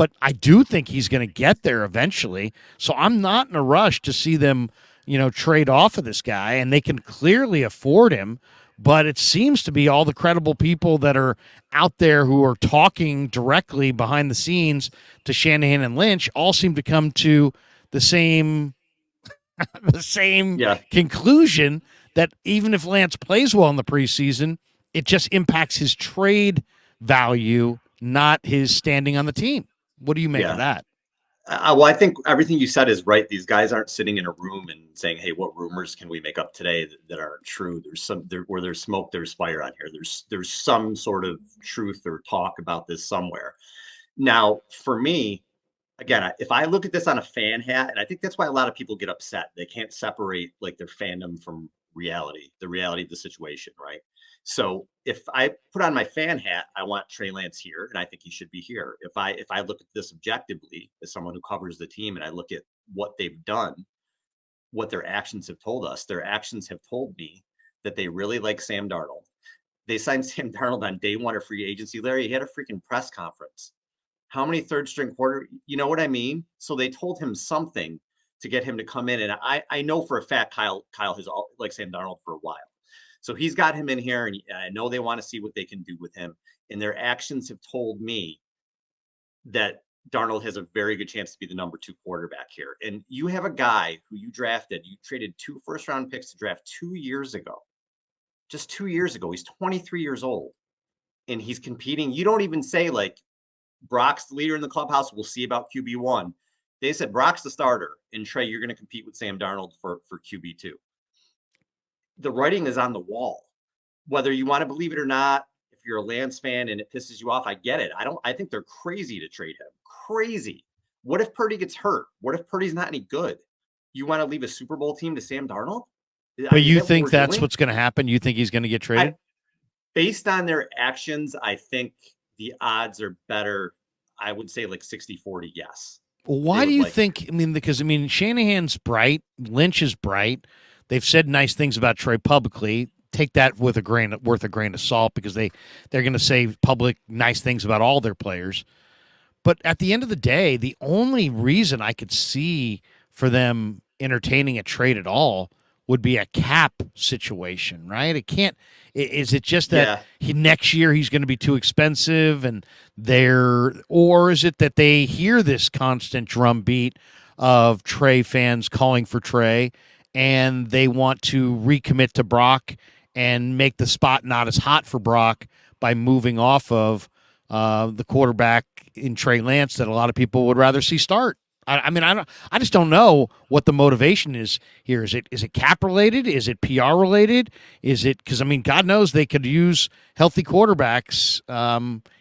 but I do think he's going to get there eventually. So I'm not in a rush to see them, trade off of this guy, and they can clearly afford him. But it seems to be all the credible people that are out there who are talking directly behind the scenes to Shanahan and Lynch all seem to come to the same the same Yeah. conclusion that even if Lance plays well in the preseason, it just impacts his trade value, not his standing on the team. What do you make of Yeah. that? Well, I think everything you said is right. These guys aren't sitting in a room and saying, "Hey, what rumors can we make up today that aren't true?" Where there's smoke, there's fire on here. There's some sort of truth or talk about this somewhere. Now, for me, again, if I look at this on a fan hat, and I think that's why a lot of people get upset. They can't separate like their fandom from reality, the reality of the situation, right? So if I put on my fan hat, I want Trey Lance here, and I think he should be here. If I look at this objectively as someone who covers the team, and I look at what they've done, what their actions have told us, their actions have told me that they really like Sam Darnold. They signed Sam Darnold on day one of free agency. Larry, he had a freaking press conference. How many third string quarter? You know what I mean? So they told him something to get him to come in. And I know for a fact Kyle has like Sam Darnold for a while. So he's got him in here, and I know they want to see what they can do with him. And their actions have told me that Darnold has a very good chance to be the number 2 quarterback here. And you have a guy who you traded 2 first round picks to draft 2 years ago. Just 2 years ago. He's 23 years old. And he's competing. You don't even say like Brock's the leader in the clubhouse. We'll see about QB1. They said Brock's the starter, and Trey, you're going to compete with Sam Darnold for QB2. The writing is on the wall. Whether you want to believe it or not, if you're a Lance fan and it pisses you off, I get it. I think they're crazy to trade him. Crazy. What if Purdy gets hurt? What if Purdy's not any good? You want to leave a Super Bowl team to Sam Darnold? But Is you that what think we're that's doing? what's going to happen? You think he's going to get traded? Based on their actions, I think the odds are better. I would say like 60-40, yes. Well, They why do would you like him. think? Because Shanahan's bright, Lynch is bright. They've said nice things about Trey publicly. Take that with worth a grain of salt, because they're going to say public nice things about all their players. But at the end of the day, the only reason I could see for them entertaining a trade at all would be a cap situation, right? It can't. Is it just that Yeah. next year he's going to be too expensive, and or is it that they hear this constant drumbeat of Trey fans calling for Trey, and they want to recommit to Brock and make the spot not as hot for Brock by moving off of the quarterback in Trey Lance that a lot of people would rather see start. I just don't know what the motivation is here. Is it cap related? Is it PR related? Is it because God knows they could use healthy quarterbacks.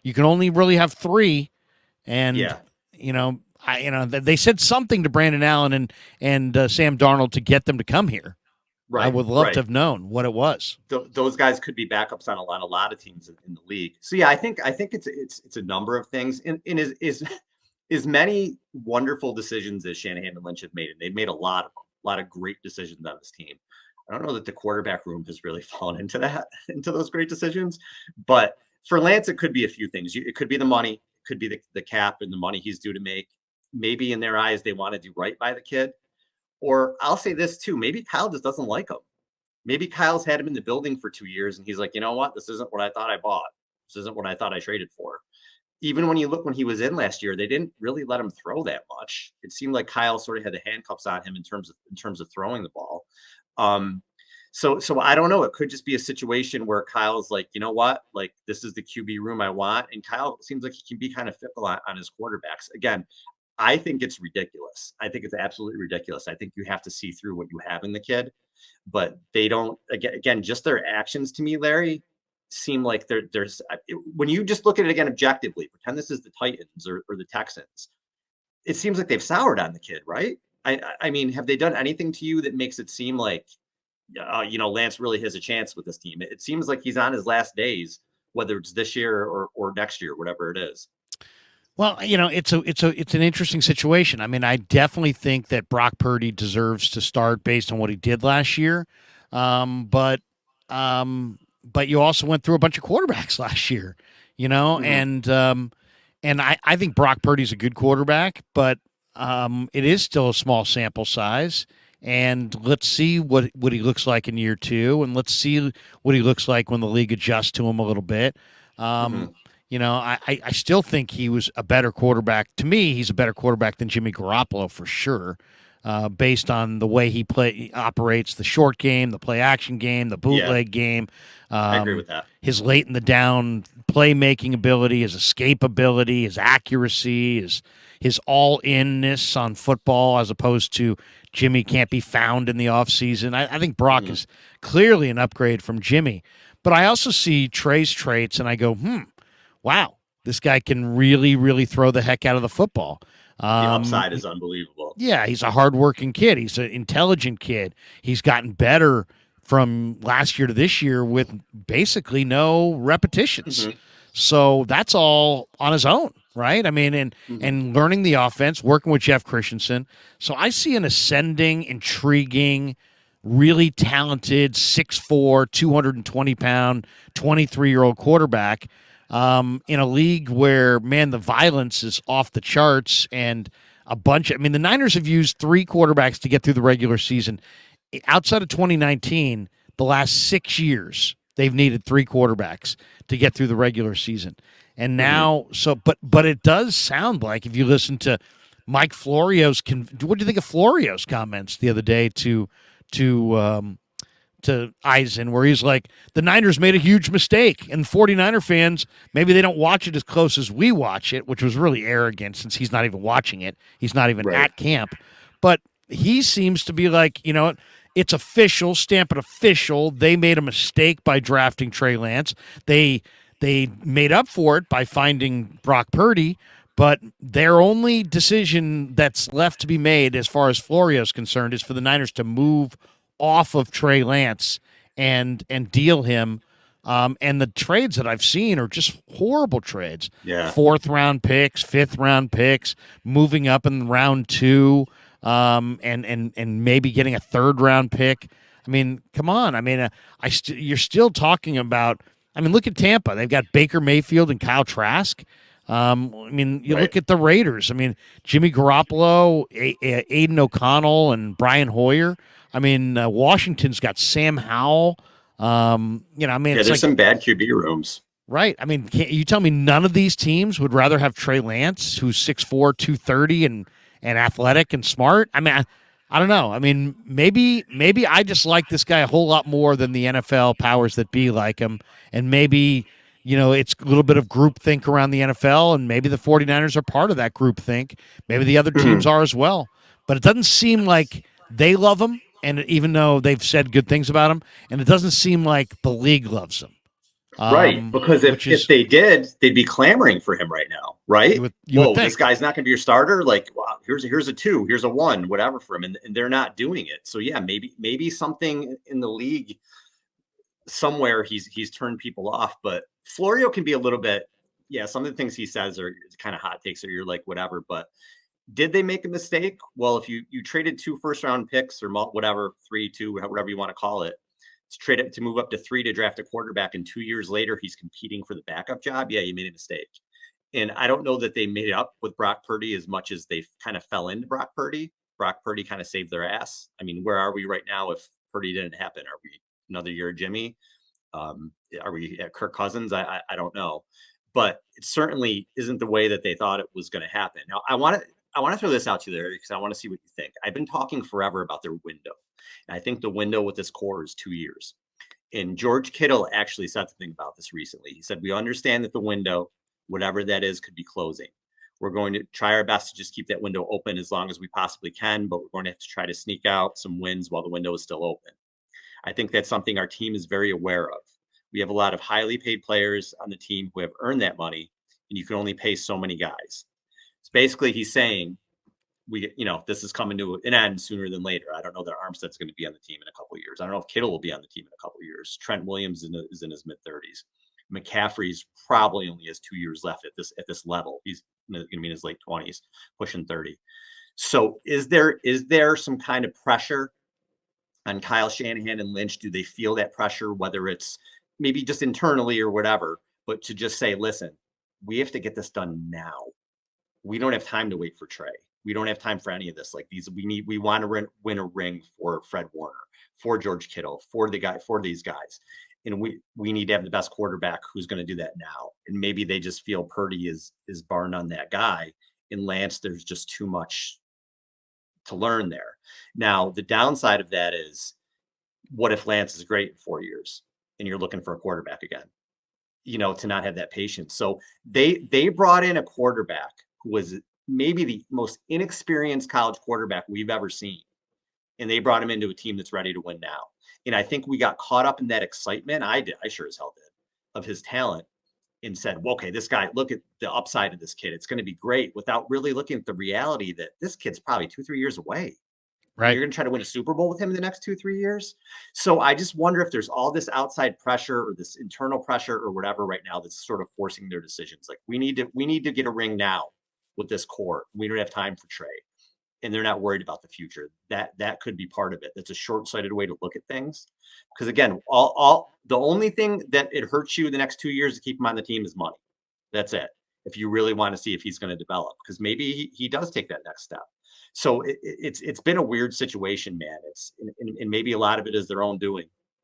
You can only really have 3, and Yeah. they said something to Brandon Allen and Sam Darnold to get them to come here. I Right. would love to Right. have known what it was. Those guys could be backups on a lot of teams in the league. So yeah, I think it's a number of things. And is many wonderful decisions as Shanahan and Lynch have made, and they've made a lot of great decisions on this team. I don't know that the quarterback room has really fallen into into those great decisions. But for Lance, it could be a few things. It could be the money, it could be the cap and the money he's due to make. Maybe in their eyes, they want to do right by the kid. Or I'll say this too, maybe Kyle just doesn't like him. Maybe Kyle's had him in the building for 2 years and he's like, you know what? This isn't what I thought I bought. This isn't what I thought I traded for. Even when you look when he was in last year, they didn't really let him throw that much. It seemed like Kyle sort of had the handcuffs on him in terms of throwing the ball. Um, so I don't know. It could just be a situation where Kyle's like, you know what? Like this is the QB room I want. And Kyle seems like he can be kind of fickle on his quarterbacks. Again, I think it's ridiculous. I think it's absolutely ridiculous. I think you have to see through what you have in the kid, but they don't. Again, just their actions to me, Larry, seem like when you just look at it again objectively. Pretend this is the Titans or the Texans. It seems like they've soured on the kid, right? I mean, have they done anything to you that makes it seem like Lance really has a chance with this team? It seems like he's on his last days, whether it's this year or next year, whatever it is. Well, it's an interesting situation. I definitely think that Brock Purdy deserves to start based on what he did last year, but but you also went through a bunch of quarterbacks last year, Mm-hmm. and And I think Brock Purdy's a good quarterback, but it is still a small sample size. And let's see what he looks like in year two, and let's see what he looks like when the league adjusts to him a little bit. Um, Hmm. I still think he was a better quarterback. To me, he's a better quarterback than Jimmy Garoppolo for sure, based on the way he operates the short game, the play action game, the Yeah, bootleg game, I agree um, with that. his late in the down playmaking ability, his escape ability, his accuracy, his all inness on football, as opposed to Jimmy can't be found in the offseason. I think Brock Hmm. is clearly an upgrade from Jimmy. But I also see Trey's traits and I go, wow, this guy can really, really throw the heck out of the football. The Um, upside is unbelievable. yeah, he's a hardworking kid. He's an intelligent kid. He's gotten better from last year to this year with basically no repetitions. Hmm. So that's all on his own, right? I mean, Hmm. and learning the offense, working with Jeff Christensen. So I see an ascending, intriguing, really talented 6'4", 220-pound, 23-year-old quarterback in a league where, man, the violence is off the charts and a bunch. I mean, the Niners have used three quarterbacks to get through the regular season. Outside of 2019, the last 6 years, they've needed three quarterbacks to get through the regular season. And Hmm. now, but it does sound like if you listen to Mike Florio's, what do you think of Florio's comments the other day to to Eisen, where he's like, the Niners made a huge mistake. And 49er fans, maybe they don't watch it as close as we watch it, which was really arrogant since he's not even watching it. He's not even Right. at camp. But he seems to be like, it's official, stamp it official. They made a mistake by drafting Trey Lance. They made up for it by finding Brock Purdy, but their only decision that's left to be made as far as Florio is concerned is for the Niners to move off of Trey Lance and deal him. And the trades that I've seen are just horrible trades. Yeah. Fourth round picks, fifth round picks, moving up in round two, and maybe getting a third round pick. I mean, come on. I mean, you're still talking about. I mean, look at Tampa. They've got Baker Mayfield and Kyle Trask. I mean, you Right. look at the Raiders. I mean, Jimmy Garoppolo, Aiden O'Connell, and Brian Hoyer. I mean, Washington's got Sam Howell. I mean, Yeah, it's there's like, some bad QB rooms. right. I mean, can't you tell me none of these teams would rather have Trey Lance, who's 6'4", 230, and athletic and smart? I mean, I don't know. I mean, maybe I just like this guy a whole lot more than the NFL powers that be like him. And maybe, it's a little bit of groupthink around the NFL, and maybe the 49ers are part of that groupthink. Maybe the other teams Mhm. are as well. But it doesn't seem like they love him, and even though they've said good things about him, and it doesn't seem like the league loves him, Right. Because if which if is they did, they'd be clamoring for him right now, you right? would you would Whoa, this think. guy's not going to be your starter. Like, wow, here's a two, here's a one, whatever for him, and they're not doing it. So yeah, maybe something in the league somewhere he's turned people off. But Florio can be a little bit, yeah. Some of the things he says are kind of hot takes, or you're like whatever. But did they make a mistake? Well, if you traded two first round picks or whatever, 3, 2, whatever you want to call it, to trade it to move up to three to draft a quarterback, and 2 years later he's competing for the backup job. Yeah, you made a mistake. And I don't know that they made up with Brock Purdy as much as they kind of fell into Brock Purdy. Brock Purdy kind of saved their ass. I mean, where are we right now if Purdy didn't happen? Are we another year of Jimmy? Are we at Kirk Cousins? I don't know, but it certainly isn't the way that they thought it was going to happen. Now, I want to throw this out to you there because I want to see what you think. I've been talking forever about their window, and I think the window with this core is 2 years. And George Kittle actually said something about this recently. He said, "We understand that the window, whatever that is, could be closing. We're going to try our best to just keep that window open as long as we possibly can, but we're going to have to try to sneak out some wins while the window is still open." I think that's something our team is very aware of. We have a lot of highly paid players on the team who have earned that money, and you can only pay so many guys. So basically, he's saying this is coming to an end sooner than later. I don't know that Armstead's going to be on the team in a couple of years. I don't know if Kittle will be on the team in a couple of years. Trent Williams is in his mid 30s. McCaffrey's probably only has 2 years left at this level. He's going to be in his late 20s, pushing 30. So is there some kind of pressure on Kyle Shanahan and Lynch? Do they feel that pressure, whether it's maybe just internally or whatever, but to just say, listen, we have to get this done now. We don't have time to wait for Trey. We don't have time for any of this. Like these, we want to win a ring for Fred Warner, for George Kittle, for these guys. And we need to have the best quarterback who's going to do that now. And maybe they just feel Purdy is bar none that guy. And Lance, there's just too much to learn there. Now, the downside of that is, what if Lance is great in 4 years and you're looking for a quarterback again? To not have that patience. So they brought in a quarterback who was maybe the most inexperienced college quarterback we've ever seen. And they brought him into a team that's ready to win now. And I think we got caught up in that excitement. I did. I sure as hell did, of his talent, and said, well, okay, this guy, look at the upside of this kid. It's going to be great, without really looking at the reality that this kid's probably 2-3 years away. And Right. you're going to try to win a Super Bowl with him in the next 2-3 years. So I just wonder if there's all this outside pressure or this internal pressure or whatever right now that's sort of forcing their decisions. Like we need to get a ring now with this core. We don't have time for Trey, and they're not worried about the future. That could be part of it. That's a short-sighted way to look at things. Because again, all the only thing that it hurts you the next 2 years to keep him on the team is money. That's it. If you really want to see if he's going to develop, because maybe he does take that next step. So it's been a weird situation, man. And maybe a lot of it is their own doing.